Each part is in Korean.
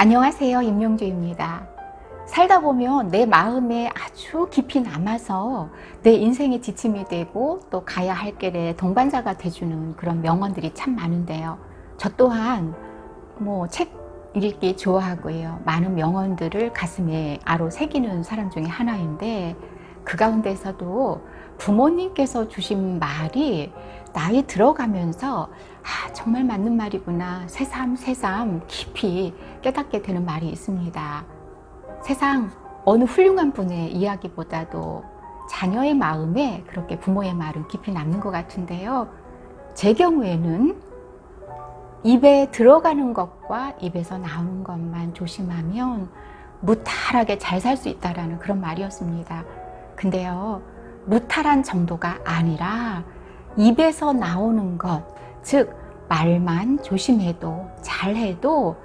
안녕하세요. 임명주입니다. 살다 보면 내 마음에 아주 깊이 남아서 내 인생의 지침이 되고 또 가야 할 길에 동반자가 돼주는 그런 명언들이 참 많은데요. 저 또한 책 읽기 좋아하고요. 많은 명언들을 가슴에 아로 새기는 사람 중에 하나인데 그 가운데서도 부모님께서 주신 말이 나이 들어가면서 정말 맞는 말이구나 새삼 깊이 깨닫게 되는 말이 있습니다. 세상 어느 훌륭한 분의 이야기보다도 자녀의 마음에 그렇게 부모의 말은 깊이 남는 것 같은데요. 제 경우에는 입에 들어가는 것과 입에서 나오는 것만 조심하면 무탈하게 잘 살 수 있다라는 그런 말이었습니다. 근데요, 무탈한 정도가 아니라 입에서 나오는 것, 즉 말만 조심해도 잘해도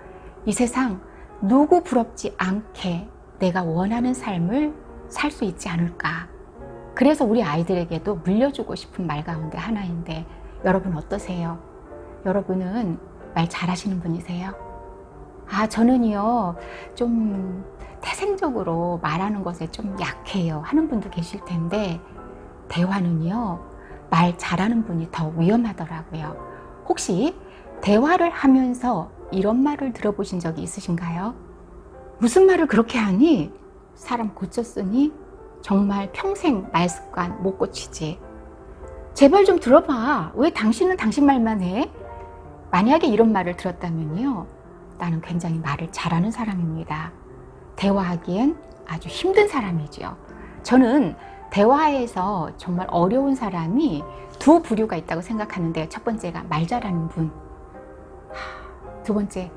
이 세상 누구 부럽지 않게 내가 원하는 삶을 살 수 있지 않을까. 그래서 우리 아이들에게도 물려주고 싶은 말 가운데 하나인데 여러분 어떠세요? 여러분은 말 잘하시는 분이세요? 저는요 좀 태생적으로 말하는 것에 좀 약해요 하는 분도 계실 텐데 대화는요 말 잘하는 분이 더 위험하더라고요. 혹시 대화를 하면서 이런 말을 들어보신 적이 있으신가요? 무슨 말을 그렇게 하니? 사람 고쳤으니 정말 평생 말 습관 못 고치지. 제발 좀 들어봐. 왜 당신은 당신 말만 해? 만약에 이런 말을 들었다면요, 나는 굉장히 말을 잘하는 사람입니다. 대화하기엔 아주 힘든 사람이지요. 저는 대화에서 정말 어려운 사람이 두 부류가 있다고 생각하는데, 첫 번째가 말 잘하는 분, 두 번째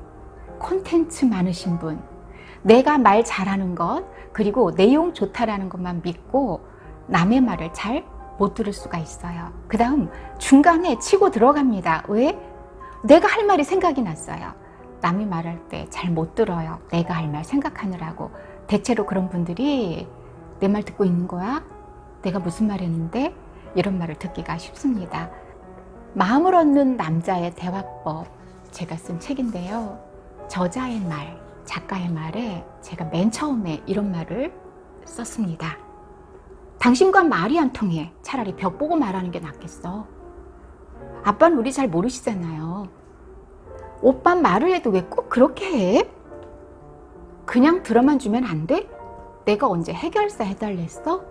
콘텐츠 많으신 분. 내가 말 잘하는 것 그리고 내용 좋다라는 것만 믿고 남의 말을 잘 못 들을 수가 있어요. 그 다음 중간에 치고 들어갑니다. 왜? 내가 할 말이 생각이 났어요. 남이 말할 때 잘 못 들어요. 내가 할 말 생각하느라고. 대체로 그런 분들이 내 말 듣고 있는 거야? 내가 무슨 말 했는데? 이런 말을 듣기가 쉽습니다. 마음을 얻는 남자의 대화법, 제가 쓴 책인데요. 저자의 말, 작가의 말에 제가 맨 처음에 이런 말을 썼습니다. 당신과 말이 안 통해. 차라리 벽 보고 말하는 게 낫겠어. 아빠는 우리 잘 모르시잖아요. 오빠 말을 해도 왜 꼭 그렇게 해? 그냥 들어만 주면 안 돼? 내가 언제 해결사 해달랬어?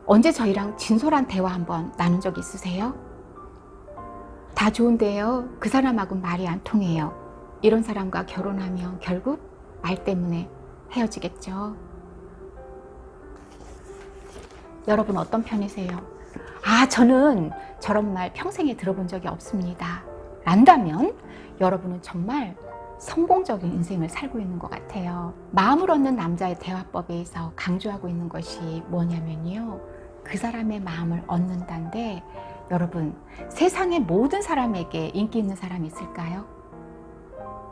언제 저희랑 진솔한 대화 한번 나눈 적 있으세요? 다 좋은데요, 그 사람하고는 말이 안 통해요. 이런 사람과 결혼하면 결국 말 때문에 헤어지겠죠. 여러분 어떤 편이세요? 저는 저런 말 평생에 들어본 적이 없습니다 란다면 여러분은 정말 성공적인 인생을 살고 있는 것 같아요. 마음을 얻는 남자의 대화법에서 강조하고 있는 것이 뭐냐면요, 그 사람의 마음을 얻는다인데, 여러분 세상의 모든 사람에게 인기 있는 사람이 있을까요?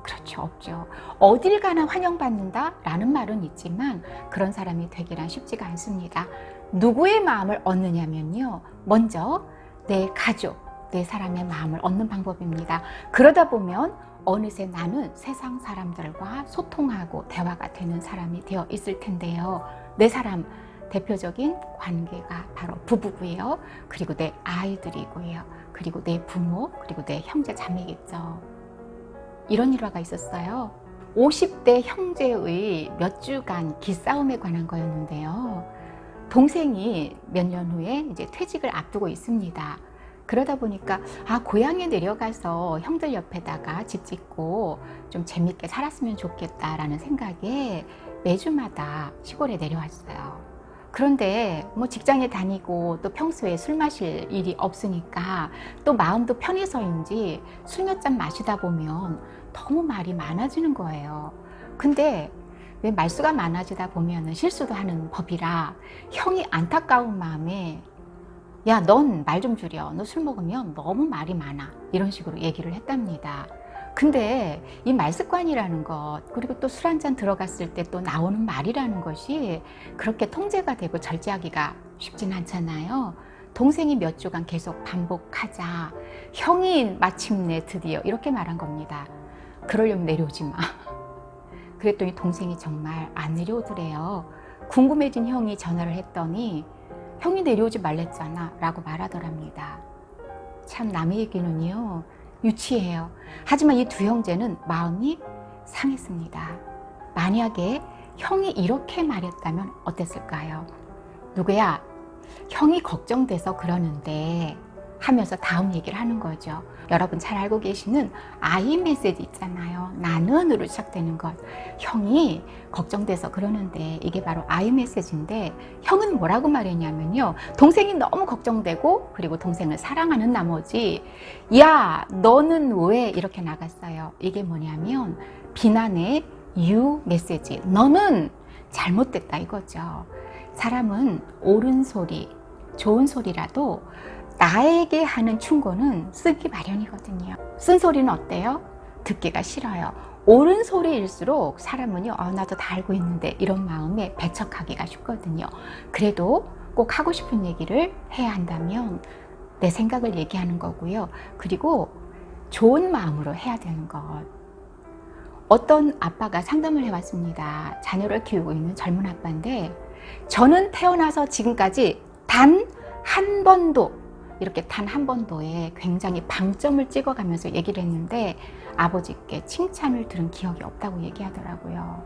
그렇죠, 없죠. 어딜 가나 환영받는다 라는 말은 있지만 그런 사람이 되기란 쉽지가 않습니다. 누구의 마음을 얻느냐면요, 먼저 내 가족, 내 사람의 마음을 얻는 방법입니다. 그러다 보면 어느새 나는 세상 사람들과 소통하고 대화가 되는 사람이 되어 있을 텐데요. 내 사람 대표적인 관계가 바로 부부고요. 그리고 내 아이들이고요. 그리고 내 부모, 그리고 내 형제 자매겠죠. 이런 일화가 있었어요. 50대 형제의 몇 주간 기싸움에 관한 거였는데요. 동생이 몇 년 후에 이제 퇴직을 앞두고 있습니다. 그러다 보니까 고향에 내려가서 형들 옆에다가 집 짓고 좀 재밌게 살았으면 좋겠다라는 생각에 매주마다 시골에 내려왔어요. 그런데 직장에 다니고 또 평소에 술 마실 일이 없으니까 또 마음도 편해서인지 술 몇 잔 마시다 보면 너무 말이 많아지는 거예요. 근데 왜 말수가 많아지다 보면 실수도 하는 법이라 형이 안타까운 마음에 야, 넌 말 좀 줄여. 너 술 먹으면 너무 말이 많아. 이런 식으로 얘기를 했답니다. 근데 이 말 습관이라는 것, 그리고 또 술 한 잔 들어갔을 때 또 나오는 말이라는 것이 그렇게 통제가 되고 절제하기가 쉽진 않잖아요. 동생이 몇 주간 계속 반복하자 형이 마침내 드디어 이렇게 말한 겁니다. 그러려면 내려오지 마. 그랬더니 동생이 정말 안 내려오더래요. 궁금해진 형이 전화를 했더니 형이 내려오지 말랬잖아 라고 말하더랍니다. 참 남의 얘기는요 유치해요. 하지만 이 두 형제는 마음이 상했습니다. 만약에 형이 이렇게 말했다면 어땠을까요? 누구야? 형이 걱정돼서 그러는데 하면서 다음 얘기를 하는 거죠. 여러분 잘 알고 계시는 I 메시지 있잖아요. 나는으로 시작되는 것. 형이 걱정돼서 그러는데 이게 바로 I 메시지인데 형은 뭐라고 말했냐면요. 동생이 너무 걱정되고 그리고 동생을 사랑하는 나머지 야 너는 왜 이렇게 나갔어요. 이게 뭐냐면 비난의 You 메시지. 너는 잘못됐다 이거죠. 사람은 옳은 소리, 좋은 소리라도 나에게 하는 충고는 쓰기 마련이거든요. 쓴 소리는 어때요? 듣기가 싫어요. 옳은 소리일수록 사람은요, 나도 다 알고 있는데 이런 마음에 배척하기가 쉽거든요. 그래도 꼭 하고 싶은 얘기를 해야 한다면 내 생각을 얘기하는 거고요. 그리고 좋은 마음으로 해야 되는 것. 어떤 아빠가 상담을 해왔습니다. 자녀를 키우고 있는 젊은 아빠인데 저는 태어나서 지금까지 단 한 번도 이렇게 단 한 번도에 굉장히 방점을 찍어가면서 얘기를 했는데 아버지께 칭찬을 들은 기억이 없다고 얘기하더라고요.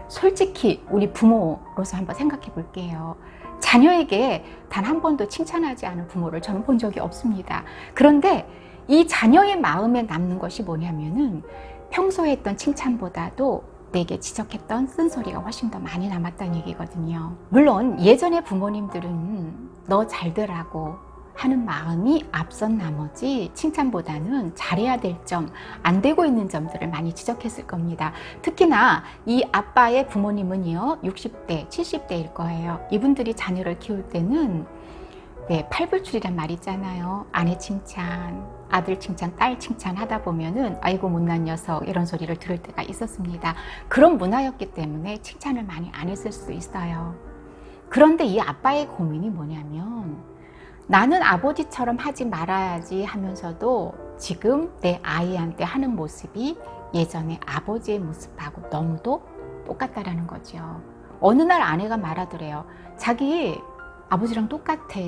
솔직히 우리 부모로서 한번 생각해 볼게요. 자녀에게 단 한 번도 칭찬하지 않은 부모를 저는 본 적이 없습니다. 그런데 이 자녀의 마음에 남는 것이 뭐냐면은 평소에 했던 칭찬보다도 내게 지적했던 쓴소리가 훨씬 더 많이 남았다는 얘기거든요. 물론 예전에 부모님들은 너 잘되라고 하는 마음이 앞선 나머지 칭찬보다는 잘해야 될 점, 안 되고 있는 점들을 많이 지적했을 겁니다. 특히나 이 아빠의 부모님은요 60대, 70대일 거예요. 이분들이 자녀를 키울 때는 팔불출이란 말 있잖아요. 아내 칭찬, 아들 칭찬, 딸 칭찬 하다 보면은 아이고 못난 녀석 이런 소리를 들을 때가 있었습니다. 그런 문화였기 때문에 칭찬을 많이 안 했을 수 있어요. 그런데 이 아빠의 고민이 뭐냐면 나는 아버지처럼 하지 말아야지 하면서도 지금 내 아이한테 하는 모습이 예전에 아버지의 모습하고 너무도 똑같다라는 거죠. 어느 날 아내가 말하더래요. 자기 아버지랑 똑같아.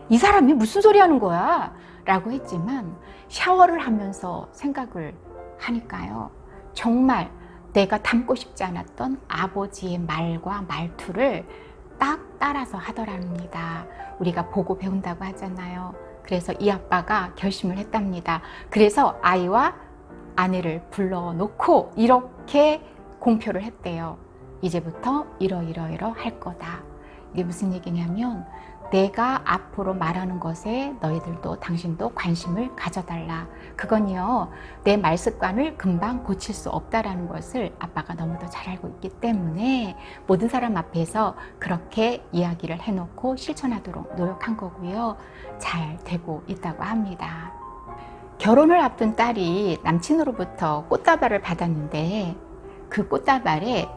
이 사람이 무슨 소리 하는 거야? 라고 했지만 샤워를 하면서 생각을 하니까요. 정말 내가 닮고 싶지 않았던 아버지의 말과 말투를 딱 따라서 하더랍니다. 우리가 보고 배운다고 하잖아요. 그래서 이 아빠가 결심을 했답니다. 그래서 아이와 아내를 불러놓고 이렇게 공표를 했대요. 이제부터 이러이러 할 거다. 이게 무슨 얘기냐면 내가 앞으로 말하는 것에 너희들도 당신도 관심을 가져달라. 그건요 내 말습관을 금방 고칠 수 없다라는 것을 아빠가 너무도 잘 알고 있기 때문에 모든 사람 앞에서 그렇게 이야기를 해놓고 실천하도록 노력한 거고요. 잘 되고 있다고 합니다. 결혼을 앞둔 딸이 남친으로부터 꽃다발을 받았는데 그 꽃다발에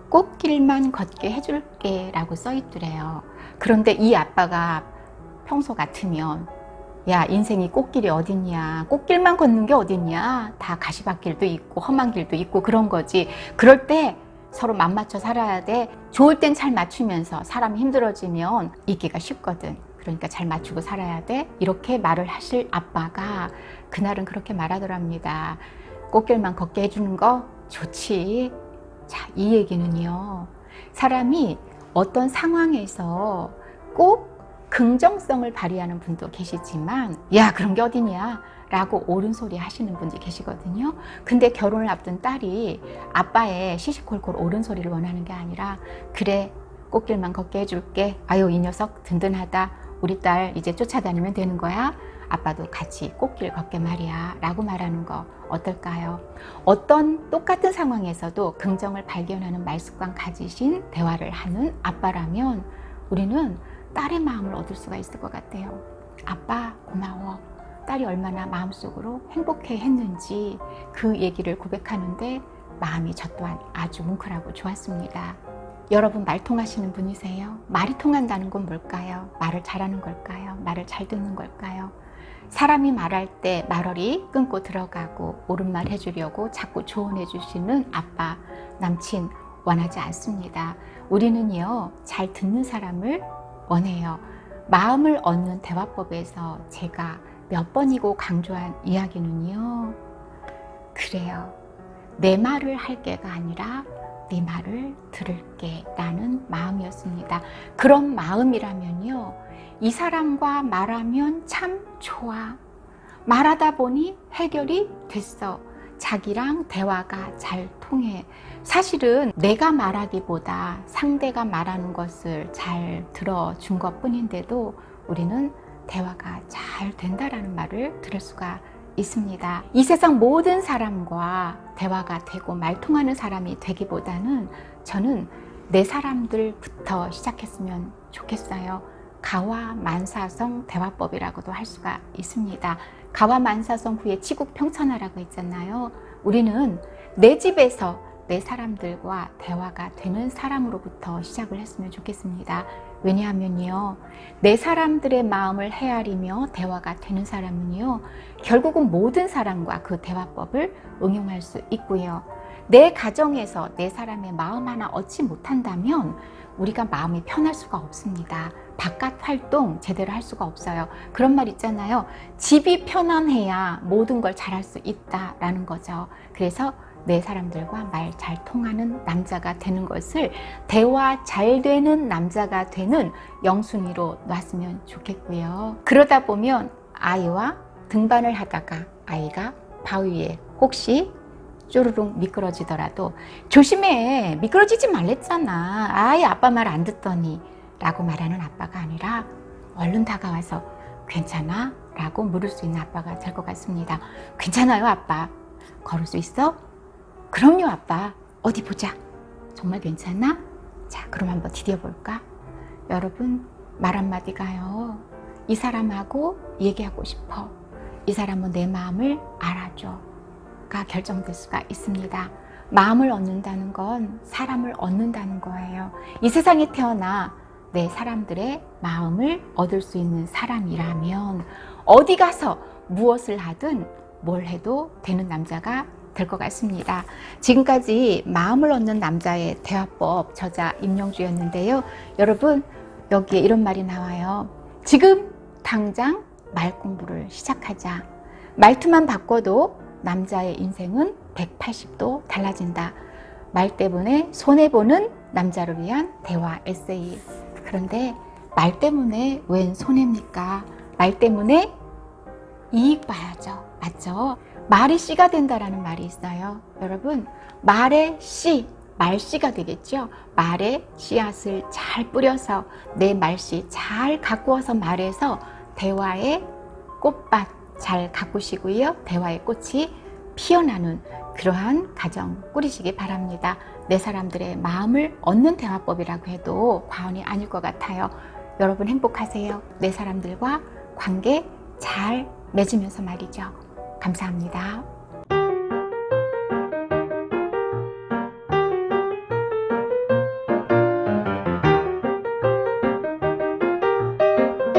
꽃길만 걷게 해줄게 라고 써있더래요. 그런데 이 아빠가 평소 같으면 야 인생이 꽃길이 어딨냐, 꽃길만 걷는 게 어딨냐, 다 가시밭길도 있고 험한 길도 있고 그런 거지. 그럴 때 서로 맞맞춰 살아야 돼. 좋을 땐 잘 맞추면서 사람이 힘들어지면 있기가 쉽거든. 그러니까 잘 맞추고 살아야 돼. 이렇게 말을 하실 아빠가 그날은 그렇게 말하더랍니다. 꽃길만 걷게 해주는 거 좋지. 자, 이 얘기는요, 사람이 어떤 상황에서 꼭 긍정성을 발휘하는 분도 계시지만 야 그런 게 어디냐 라고 옳은 소리 하시는 분들이 계시거든요. 근데 결혼을 앞둔 딸이 아빠의 시시콜콜 옳은 소리를 원하는 게 아니라 그래 꽃길만 걷게 해줄게. 아유 이 녀석 든든하다. 우리 딸 이제 쫓아다니면 되는 거야. 아빠도 같이 꽃길 걷게 말이야 라고 말하는 거 어떨까요? 어떤 똑같은 상황에서도 긍정을 발견하는 말습관 가지신 대화를 하는 아빠라면 우리는 딸의 마음을 얻을 수가 있을 것 같아요. 아빠 고마워. 딸이 얼마나 마음속으로 행복해 했는지 그 얘기를 고백하는데 마음이 저 또한 아주 뭉클하고 좋았습니다. 여러분 말 통하시는 분이세요? 말이 통한다는 건 뭘까요? 말을 잘하는 걸까요? 말을 잘 듣는 걸까요? 사람이 말할 때 말어리 끊고 들어가고 옳은 말 해주려고 자꾸 조언해 주시는 아빠, 남친 원하지 않습니다. 우리는요, 잘 듣는 사람을 원해요. 마음을 얻는 대화법에서 제가 몇 번이고 강조한 이야기는요, 그래요. 내 말을 할게가 아니라 네 말을 들을게 라는 마음이었습니다. 그런 마음이라면요, 이 사람과 말하면 참 좋아. 말하다 보니 해결이 됐어. 자기랑 대화가 잘 통해. 사실은 내가 말하기보다 상대가 말하는 것을 잘 들어준 것 뿐인데도 우리는 대화가 잘 된다라는 말을 들을 수가 있습니다. 이 세상 모든 사람과 대화가 되고 말통하는 사람이 되기보다는 저는 내 사람들부터 시작했으면 좋겠어요. 가와만사성 대화법이라고도 할 수가 있습니다. 가와만사성 후에 치국평천하라고 했잖아요. 우리는 내 집에서 내 사람들과 대화가 되는 사람으로부터 시작을 했으면 좋겠습니다. 왜냐하면요, 내 사람들의 마음을 헤아리며 대화가 되는 사람은요, 결국은 모든 사람과 그 대화법을 응용할 수 있고요. 내 가정에서 내 사람의 마음 하나 얻지 못한다면 우리가 마음이 편할 수가 없습니다. 바깥 활동 제대로 할 수가 없어요. 그런 말 있잖아요. 집이 편안해야 모든 걸 잘할 수 있다라는 거죠. 그래서 내 사람들과 말 잘 통하는 남자가 되는 것을 대화 잘 되는 남자가 되는 영순위로 놨으면 좋겠고요. 그러다 보면 아이와 등반을 하다가 아이가 바위에 혹시 쪼르륵 미끄러지더라도 조심해, 미끄러지지 말랬잖아, 아이 아빠 말 안 듣더니 라고 말하는 아빠가 아니라 얼른 다가와서 괜찮아? 라고 물을 수 있는 아빠가 될 것 같습니다. 괜찮아요 아빠? 걸을 수 있어? 그럼요 아빠. 어디 보자. 정말 괜찮아? 자, 그럼 한번 디뎌볼까? 여러분, 말 한마디가요, 이 사람하고 얘기하고 싶어, 이 사람은 내 마음을 알아줘 가 결정될 수가 있습니다. 마음을 얻는다는 건 사람을 얻는다는 거예요. 이 세상에 태어나 내 사람들의 마음을 얻을 수 있는 사람이라면 어디 가서 무엇을 하든 뭘 해도 되는 남자가 될 것 같습니다. 지금까지 마음을 얻는 남자의 대화법 저자 임영주였는데요. 여러분, 여기에 이런 말이 나와요. 지금 당장 말 공부를 시작하자. 말투만 바꿔도 남자의 인생은 180도 달라진다. 말 때문에 손해보는 남자를 위한 대화 에세이. 그런데 말 때문에 웬 손해입니까? 말 때문에 이익 봐야죠. 맞죠? 말이 씨가 된다라는 말이 있어요. 여러분, 말의 씨, 말씨가 되겠죠. 말에 씨앗을 잘 뿌려서 내 말씨 잘 가꾸어서 말해서 대화의 꽃밭 잘 가꾸시고요. 대화의 꽃이 피어나는 그러한 가정 꾸리시기 바랍니다. 내 사람들의 마음을 얻는 대화법이라고 해도 과언이 아닐 것 같아요. 여러분 행복하세요. 내 사람들과 관계 잘 맺으면서 말이죠. 감사합니다.